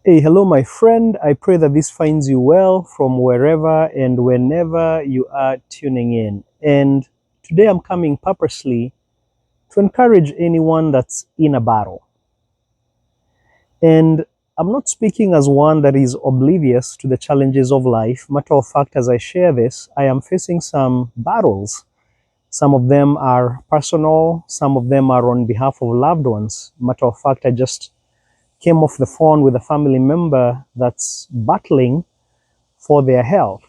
Hey, hello, my friend. I pray that this finds you well from wherever and whenever you are tuning in. And today I'm coming purposely to encourage anyone that's in a battle. And I'm not speaking as one that is oblivious to the challenges of life. Matter of fact, as I share this, I am facing some battles. Some of them are personal, some of them are on behalf of loved ones. Matter of fact, I just came off the phone with a family member that's battling for their health.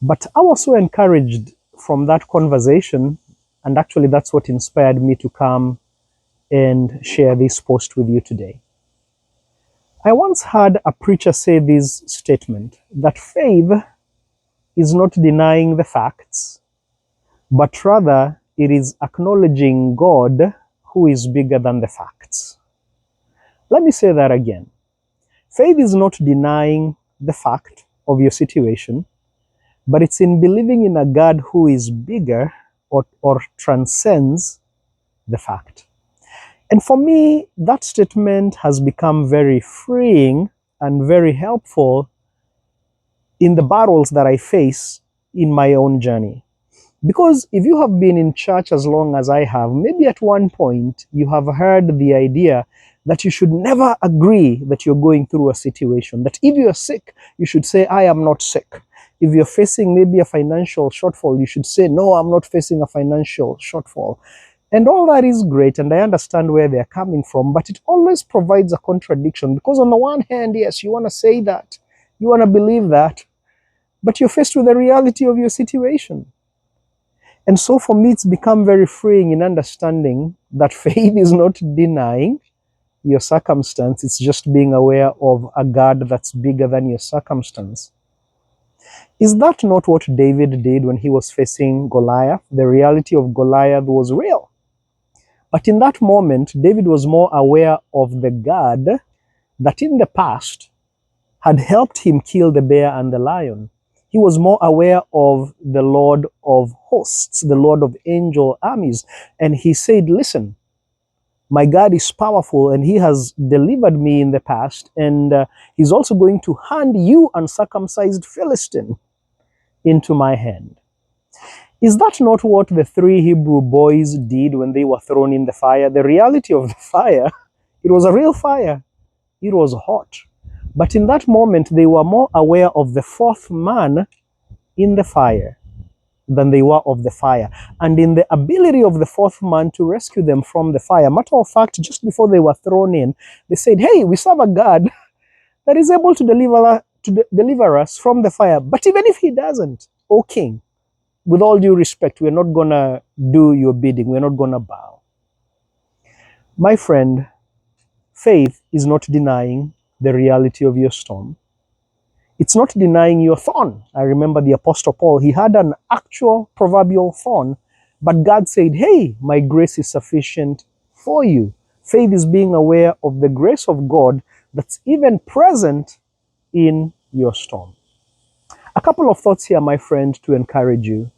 But I was so encouraged from that conversation, and actually, that's what inspired me to come and share this post with you today. I once heard a preacher say this statement that faith is not denying the facts, but rather it is acknowledging God who is bigger than the facts. Let me say that again. Faith is not denying the fact of your situation, but it's in believing in a God who is bigger or transcends the fact. And for me, that statement has become very freeing and very helpful in the battles that I face in my own journey. Because if you have been in church as long as I have, maybe at one point you have heard the idea that you should never agree that you're going through a situation. That if you're sick, you should say, I am not sick. If you're facing maybe a financial shortfall, you should say, no, I'm not facing a financial shortfall. And all that is great, and I understand where they're coming from, but it always provides a contradiction. Because on the one hand, yes, you want to say that, you want to believe that, but you're faced with the reality of your situation. And so for me, it's become very freeing in understanding that faith is not denying your circumstance, it's just being aware of a God that's bigger than your circumstance. Is that not what David did when he was facing Goliath? The reality of Goliath was real. But in that moment, David was more aware of the God that in the past had helped him kill the bear and the lion. He was more aware of the Lord of hosts, the Lord of angel armies. And he said, listen, my God is powerful and he has delivered me in the past. And he's also going to hand you, uncircumcised Philistine, into my hand. Is that not what the three Hebrew boys did when they were thrown in the fire? The reality of the fire, it was a real fire. It was hot. But in that moment, they were more aware of the fourth man in the fire than they were of the fire, and in the ability of the fourth man to rescue them from the fire. Matter of fact, just before they were thrown in, they said, hey, we serve a God that is able to deliver us from the fire. But even if he doesn't, O king, with all due respect, we're not going to do your bidding. We're not going to bow. My friend, faith is not denying the reality of your storm. It's not denying your thorn. I remember the Apostle Paul, he had an actual proverbial thorn, but God said, hey, my grace is sufficient for you. Faith is being aware of the grace of God that's even present in your storm. A couple of thoughts here, my friend, to encourage you.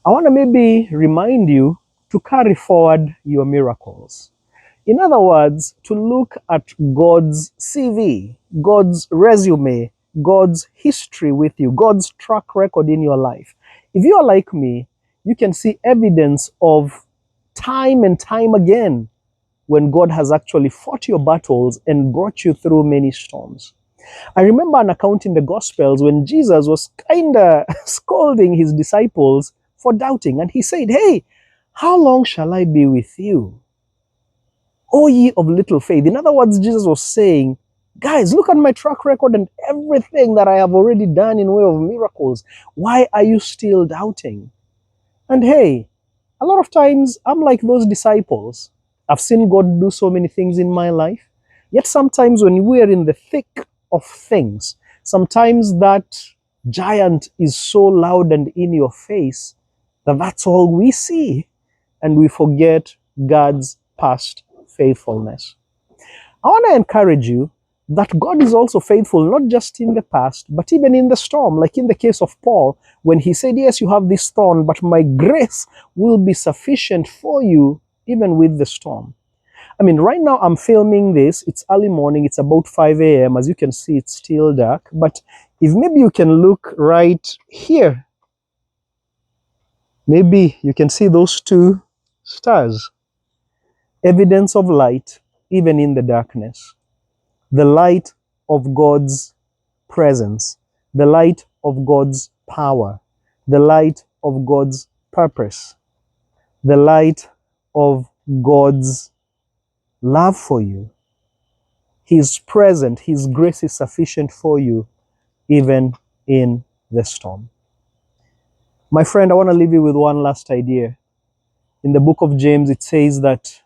I want to maybe remind you to carry forward your miracles. In other words, to look at God's CV, God's resume, God's history with you, God's track record in your life. If you are like me, you can see evidence of time and time again when God has actually fought your battles and brought you through many storms. I remember an account in the Gospels when Jesus was kind of scolding his disciples for doubting, and he said, hey, how long shall I be with you? O ye of little faith. In other words, Jesus was saying, guys, look at my track record and everything that I have already done in way of miracles. Why are you still doubting? And hey, a lot of times I'm like those disciples. I've seen God do so many things in my life. Yet sometimes when we are in the thick of things, sometimes that giant is so loud and in your face that that's all we see. And we forget God's past faithfulness. I want to encourage you that God is also faithful, not just in the past, but even in the storm, like in the case of Paul, when he said, yes, you have this thorn, but my grace will be sufficient for you, even with the storm. I mean, right now I'm filming this. It's early morning. It's about 5 a.m. As you can see, it's still dark. But if maybe you can look right here, maybe you can see those two stars. Evidence of light, even in the darkness. The light of God's presence. The light of God's power. The light of God's purpose. The light of God's love for you. He is present. His grace is sufficient for you, even in the storm. My friend, I want to leave you with one last idea. In the book of James, it says that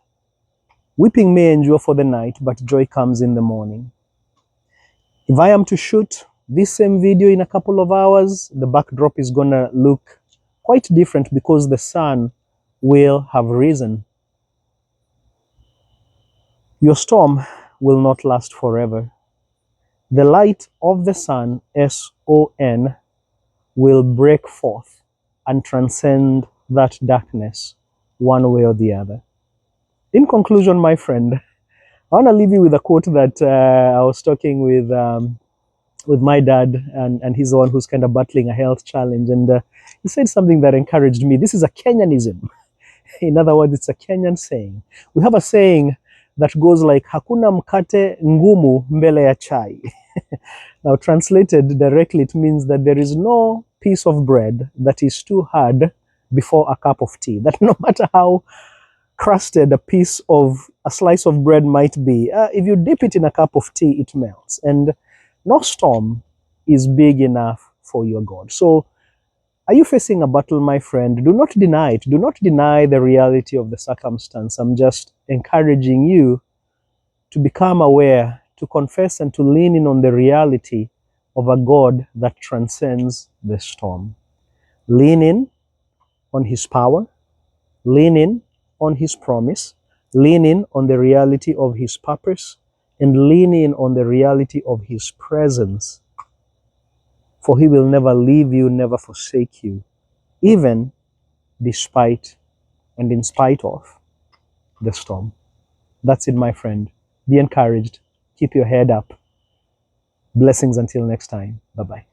weeping may endure for the night, but joy comes in the morning. If I am to shoot this same video in a couple of hours, the backdrop is going to look quite different because the sun will have risen. Your storm will not last forever. The light of the sun, S-O-N, will break forth and transcend that darkness one way or the other. In conclusion, my friend, I want to leave you with a quote that I was talking with my dad, and he's the one who's kind of battling a health challenge. And he said something that encouraged me. This is a Kenyanism. In other words, it's a Kenyan saying. We have a saying that goes like, hakuna mkate ngumu mbele ya chai. Now, translated directly, it means that there is no piece of bread that is too hard before a cup of tea. That no matter how crusted a slice of bread might be, if you dip it in a cup of tea, it melts. And no storm is big enough for your God. So, are you facing a battle, my friend? Do not deny it. Do not deny the reality of the circumstance. I'm just encouraging you to become aware, to confess, and to lean in on the reality of a God that transcends the storm. Lean in on His power. Lean in on His promise. Lean in on the reality of His purpose. And lean in on the reality of His presence. For He will never leave you, never forsake you, even despite and in spite of the storm. That's it, my friend. Be encouraged. Keep your head up. Blessings until next time. Bye-bye.